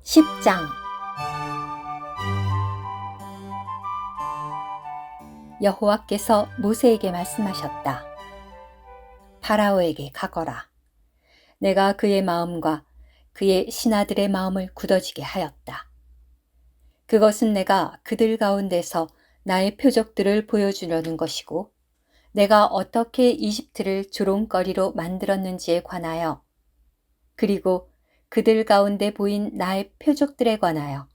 10장. 여호와께서 모세에게 말씀하셨다. 파라오에게 가거라. 내가 그의 마음과 그의 신하들의 마음을 굳어지게 하였다. 그것은 내가 그들 가운데서 나의 표적들을 보여주려는 것이고, 내가 어떻게 이집트를 조롱거리로 만들었는지에 관하여, 그리고 그들 가운데 보인 나의 표적들에 관하여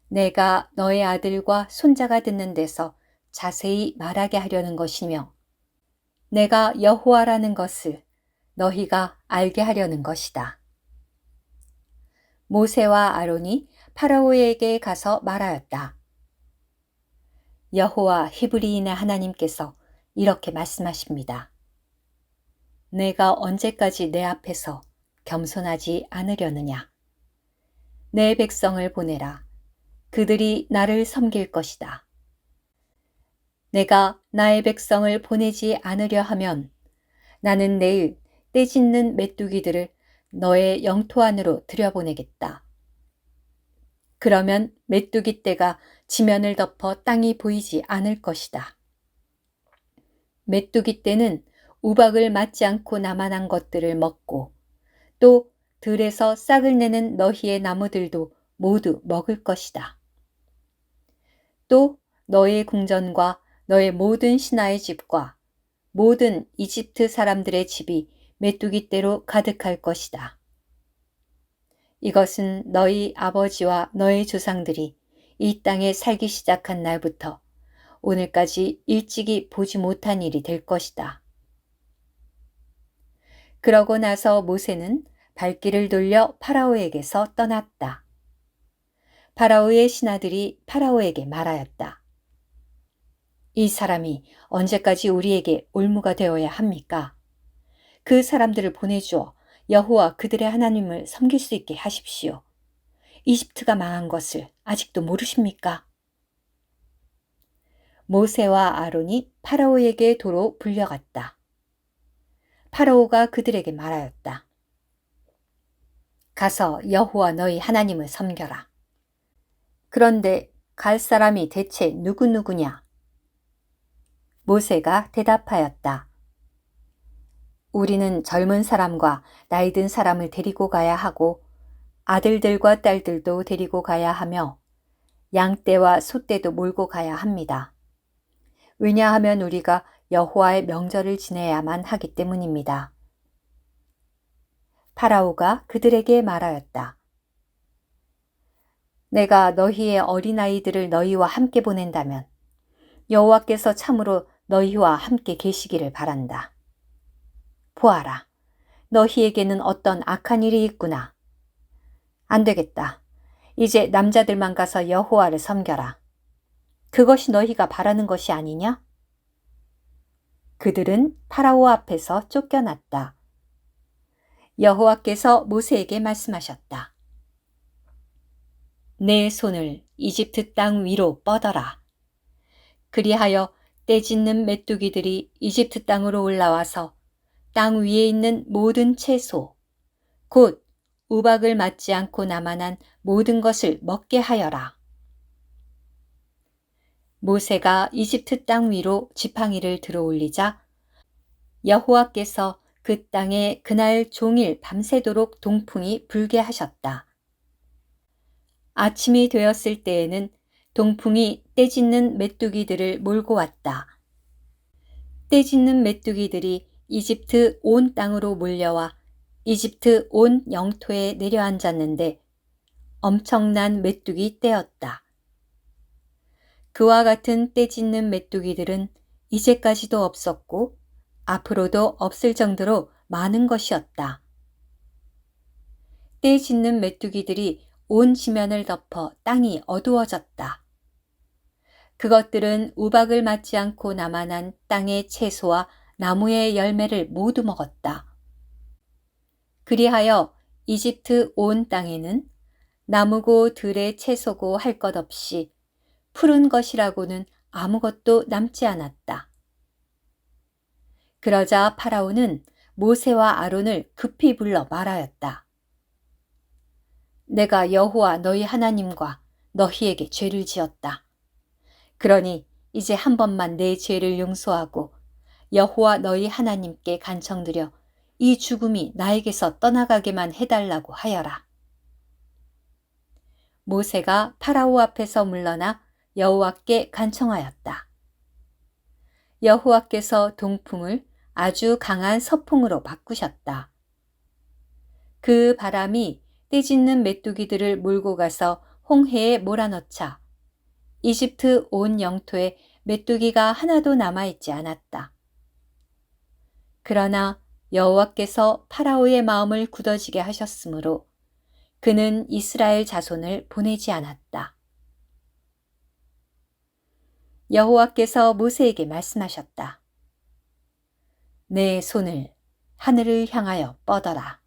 내가 너의 아들과 손자가 듣는 데서 자세히 말하게 하려는 것이며, 내가 여호와라는 것을 너희가 알게 하려는 것이다. 모세와 아론이 파라오에게 가서 말하였다. 여호와 히브리인의 하나님께서 이렇게 말씀하십니다. 내가 언제까지 내 앞에서 겸손하지 않으려느냐? 내 백성을 보내라. 그들이 나를 섬길 것이다. 내가 나의 백성을 보내지 않으려 하면 나는 내일 떼짓는 메뚜기들을 너의 영토 안으로 들여보내겠다. 그러면 메뚜기 떼가 지면을 덮어 땅이 보이지 않을 것이다. 메뚜기 떼는 우박을 맞지 않고 남아난 것들을 먹고, 또 들에서 싹을 내는 너희의 나무들도 모두 먹을 것이다. 또 너의 궁전과 너의 모든 신하의 집과 모든 이집트 사람들의 집이 메뚜기 떼로 가득할 것이다. 이것은 너희 아버지와 너희 조상들이 이 땅에 살기 시작한 날부터 오늘까지 일찍이 보지 못한 일이 될 것이다. 그러고 나서 모세는 발길을 돌려 파라오에게서 떠났다. 파라오의 신하들이 파라오에게 말하였다. 이 사람이 언제까지 우리에게 올무가 되어야 합니까? 그 사람들을 보내주어 여호와 그들의 하나님을 섬길 수 있게 하십시오. 이집트가 망한 것을 아직도 모르십니까? 모세와 아론이 파라오에게 도로 불려갔다. 파라오가 그들에게 말하였다. 가서 여호와 너희 하나님을 섬겨라. 그런데 갈 사람이 대체 누구냐? 모세가 대답하였다. 우리는 젊은 사람과 나이 든 사람을 데리고 가야 하고, 아들들과 딸들도 데리고 가야 하며, 양떼와 소떼도 몰고 가야 합니다. 왜냐하면 우리가 여호와의 명절을 지내야만 하기 때문입니다. 파라오가 그들에게 말하였다. 내가 너희의 어린아이들을 너희와 함께 보낸다면 여호와께서 참으로 너희와 함께 계시기를 바란다. 보아라, 너희에게는 어떤 악한 일이 있구나. 안 되겠다. 이제 남자들만 가서 여호와를 섬겨라. 그것이 너희가 바라는 것이 아니냐? 그들은 파라오 앞에서 쫓겨났다. 여호와께서 모세에게 말씀하셨다. 내 손을 이집트 땅 위로 뻗어라. 그리하여 떼짓는 메뚜기들이 이집트 땅으로 올라와서 땅 위에 있는 모든 채소, 곧 우박을 맞지 않고 남아난 모든 것을 먹게 하여라. 모세가 이집트 땅 위로 지팡이를 들어 올리자 여호와께서 그 땅에 그날 종일 밤새도록 동풍이 불게 하셨다. 아침이 되었을 때에는 동풍이 떼짓는 메뚜기들을 몰고 왔다. 떼짓는 메뚜기들이 이집트 온 땅으로 몰려와 이집트 온 영토에 내려앉았는데 엄청난 메뚜기 떼였다. 그와 같은 떼짓는 메뚜기들은 이제까지도 없었고 앞으로도 없을 정도로 많은 것이었다. 떼짓는 메뚜기들이 온 지면을 덮어 땅이 어두워졌다. 그것들은 우박을 맞지 않고 남아난 땅의 채소와 나무의 열매를 모두 먹었다. 그리하여 이집트 온 땅에는 나무고 들의 채소고 할 것 없이 푸른 것이라고는 아무것도 남지 않았다. 그러자 파라오는 모세와 아론을 급히 불러 말하였다. 내가 여호와 너희 하나님과 너희에게 죄를 지었다. 그러니 이제 한 번만 내 죄를 용서하고 여호와 너희 하나님께 간청드려 이 죽음이 나에게서 떠나가게만 해달라고 하여라. 모세가 파라오 앞에서 물러나 여호와께 간청하였다. 여호와께서 동풍을 아주 강한 서풍으로 바꾸셨다. 그 바람이 떼짓는 메뚜기들을 몰고 가서 홍해에 몰아넣자 이집트 온 영토에 메뚜기가 하나도 남아있지 않았다. 그러나 여호와께서 파라오의 마음을 굳어지게 하셨으므로 그는 이스라엘 자손을 보내지 않았다. 여호와께서 모세에게 말씀하셨다. 내 손을 하늘을 향하여 뻗어라.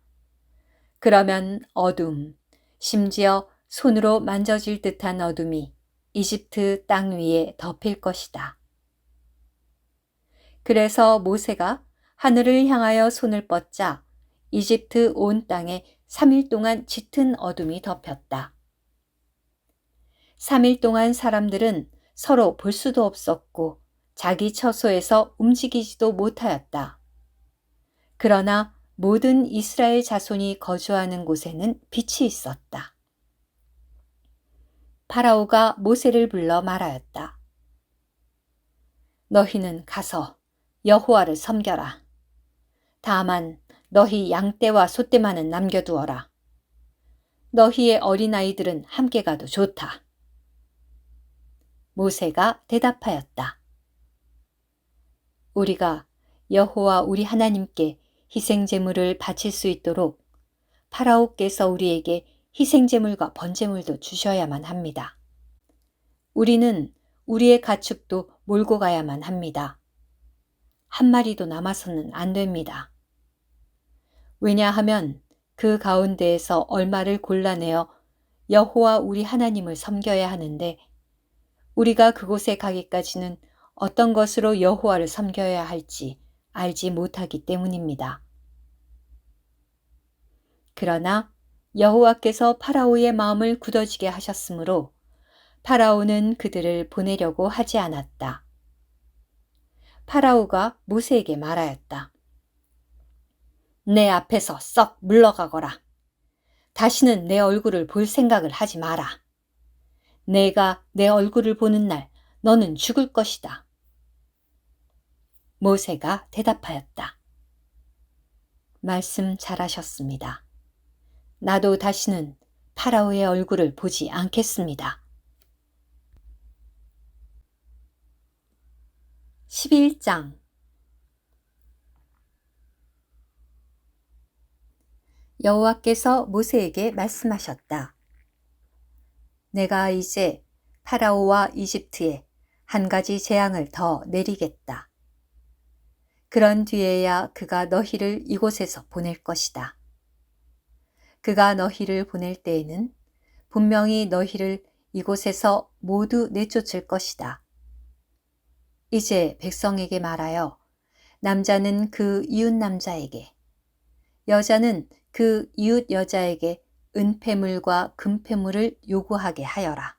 그러면 어둠, 심지어 손으로 만져질 듯한 어둠이 이집트 땅 위에 덮일 것이다. 그래서 모세가 하늘을 향하여 손을 뻗자 이집트 온 땅에 3일 동안 짙은 어둠이 덮였다. 3일 동안 사람들은 서로 볼 수도 없었고 자기 처소에서 움직이지도 못하였다. 그러나 모든 이스라엘 자손이 거주하는 곳에는 빛이 있었다. 파라오가 모세를 불러 말하였다. 너희는 가서 여호와를 섬겨라. 다만 너희 양떼와 소떼만은 남겨두어라. 너희의 어린아이들은 함께 가도 좋다. 모세가 대답하였다. 우리가 여호와 우리 하나님께 희생제물을 바칠 수 있도록 파라오께서 우리에게 희생제물과 번제물도 주셔야만 합니다. 우리는 우리의 가축도 몰고 가야만 합니다. 한 마리도 남아서는 안 됩니다. 왜냐하면 그 가운데에서 얼마를 골라내어 여호와 우리 하나님을 섬겨야 하는데 우리가 그곳에 가기까지는 어떤 것으로 여호와를 섬겨야 할지 알지 못하기 때문입니다. 그러나 여호와께서 파라오의 마음을 굳어지게 하셨으므로 파라오는 그들을 보내려고 하지 않았다. 파라오가 모세에게 말하였다. 내 앞에서 썩 물러가거라. 다시는 내 얼굴을 볼 생각을 하지 마라. 내가 내 얼굴을 보는 날 너는 죽을 것이다. 모세가 대답하였다. 말씀 잘하셨습니다. 나도 다시는 파라오의 얼굴을 보지 않겠습니다. 11장 여호와께서 모세에게 말씀하셨다. 내가 이제 파라오와 이집트에 한 가지 재앙을 더 내리겠다. 그런 뒤에야 그가 너희를 이곳에서 보낼 것이다. 그가 너희를 보낼 때에는 분명히 너희를 이곳에서 모두 내쫓을 것이다. 이제 백성에게 말하여 남자는 그 이웃 남자에게, 여자는 그 이웃 여자에게 은폐물과 금폐물을 요구하게 하여라.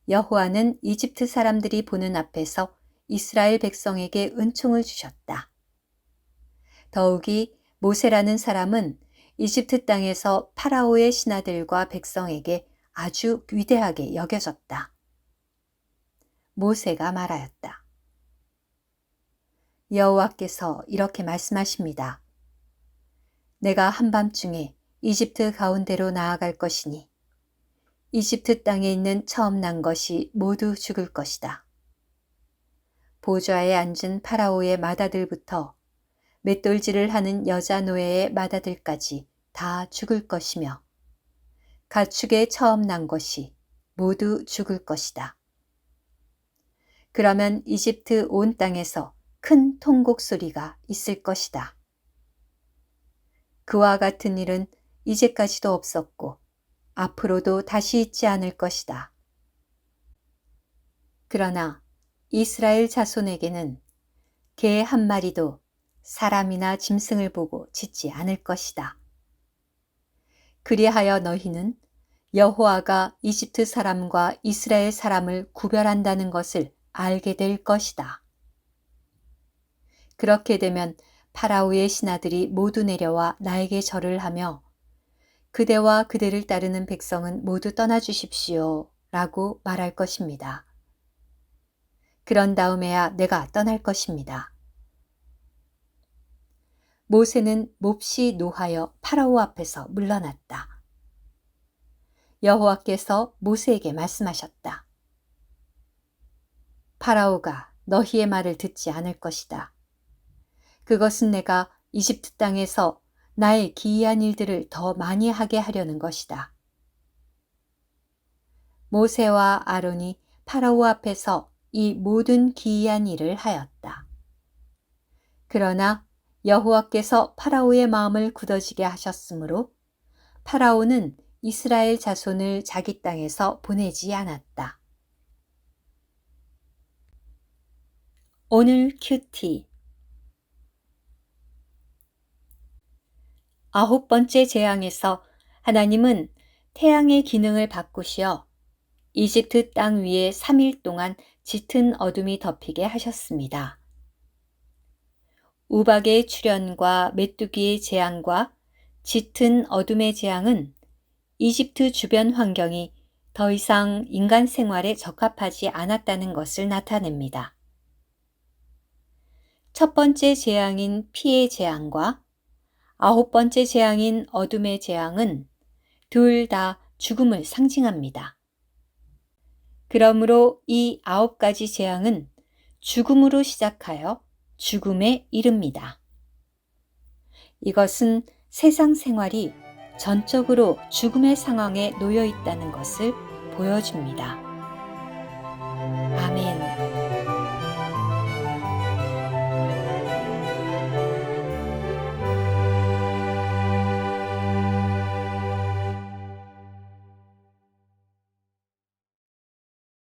여호와는 이집트 사람들이 보는 앞에서 이스라엘 백성에게 은총을 주셨다. 더욱이 모세라는 사람은 이집트 땅에서 파라오의 신하들과 백성에게 아주 위대하게 여겨졌다. 모세가 말하였다. 여호와께서 이렇게 말씀하십니다. 내가 한밤중에 이집트 가운데로 나아갈 것이니 이집트 땅에 있는 처음 난 것이 모두 죽을 것이다. 보좌에 앉은 파라오의 마다들부터 맷돌질을 하는 여자 노예의 마다들까지 다 죽을 것이며 가축의 처음 난 것이 모두 죽을 것이다. 그러면 이집트 온 땅에서 큰 통곡 소리가 있을 것이다. 그와 같은 일은 이제까지도 없었고 앞으로도 다시 있지 않을 것이다. 그러나 이스라엘 자손에게는 개 한 마리도 사람이나 짐승을 보고 짖지 않을 것이다. 그리하여 너희는 여호와가 이집트 사람과 이스라엘 사람을 구별한다는 것을 알게 될 것이다. 그렇게 되면 파라오의 신하들이 모두 내려와 나에게 절을 하며 그대와 그대를 따르는 백성은 모두 떠나주십시오 라고 말할 것입니다. 그런 다음에야 내가 떠날 것입니다. 모세는 몹시 노하여 파라오 앞에서 물러났다. 여호와께서 모세에게 말씀하셨다. 파라오가 너희의 말을 듣지 않을 것이다. 그것은 내가 이집트 땅에서 나의 기이한 일들을 더 많이 하게 하려는 것이다. 모세와 아론이 파라오 앞에서 이 모든 기이한 일을 하였다. 그러나 여호와께서 파라오의 마음을 굳어지게 하셨으므로 파라오는 이스라엘 자손을 자기 땅에서 보내지 않았다. 오늘 큐티 9번째 재앙에서 하나님은 태양의 기능을 바꾸시어 이집트 땅 위에 3일 동안 짙은 어둠이 덮이게 하셨습니다. 우박의 출현과 메뚜기의 재앙과 짙은 어둠의 재앙은 이집트 주변 환경이 더 이상 인간 생활에 적합하지 않았다는 것을 나타냅니다. 첫 번째 재앙인 피의 재앙과 9번째 재앙인 어둠의 재앙은 둘 다 죽음을 상징합니다. 그러므로 이 9가지 재앙은 죽음으로 시작하여 죽음에 이릅니다. 이것은 세상 생활이 전적으로 죽음의 상황에 놓여 있다는 것을 보여줍니다. 아멘.